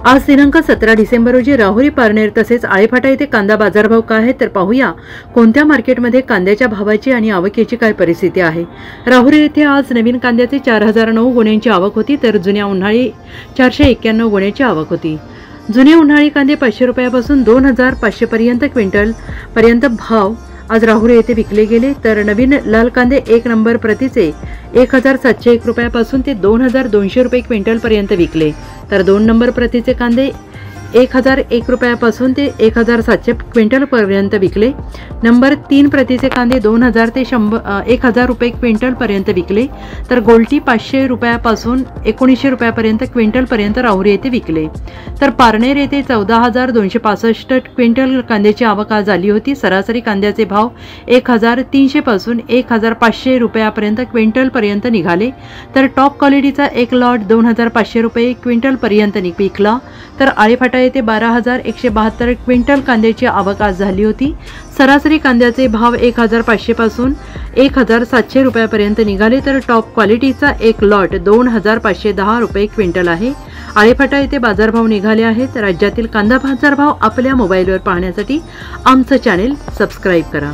आज दिनांक 17 डिसेंबर रोजी राहुरी पारनेर तसेच आळेफाटा येथे कांदा बाजारभाव काय आहे तर पाहूया कोणत्या मार्केटमध्ये कांद्याच्या भावाची आणि आवकेची काय परिस्थिती आहे। राहुरी येथे आज नवीन कांद्याचे 4009 गोण्यांची आवक होती तर जुन्या उन्हाळी 491 गोण्यांची आवक होती। जुने उन्हाळी कांदे 500 रुपयापासून 2500 पर्यंत क्विंटल पर्यंत भाव आज राहुरी येथे विकले गेले तर नवीन लाल कांदे 1 नंबर प्रतीचे 1701 रुपयापासून ते 2200 रुपये क्विंटल पर्यंत विकले तर 2 नंबर प्रतीचे कांदे 1001 रुपयापासून ते 1700 क्विंटल पर्यंत विकले। नंबर 3 प्रतीचे कांदे 2000 ते 1000 रुपये क्विंटल पर्यंत विकले तर गोल्टी 500 रुपयापासून 1900 रुपयापर्यंत क्विंटल पर्यंत राहुरी येथे विकले तर पारनेर येथे 14265 क्विंटल कांद्याची आवक आज झाली होती। सरासरी कांद्याचे भाव 1300 पासून 1500 रुपयापर्यंत क्विंटल पर्यंत निघाले तर टॉप क्वालिटीचा एक लॉट 2500 रुपये क्विंटल पर्यंत विकला तर आळेफाटा येथे 12172 क्विंटल कांद्याची आवक आज झाली होती। सरासरी कांद्याचे भाव 1500 पासून 1700 रुपयापर्यंत निघाले तर टॉप क्वालिटीचा एक लॉट 2510 रुपये क्विंटल आहे। आळेफाटा येथे बाजारभाव निघाले आहेत। राज्यातील कांदा बाजारभाव आपल्या मोबाईलवर पाहण्यासाठी आमचं चॅनेल सबस्क्राइब करा।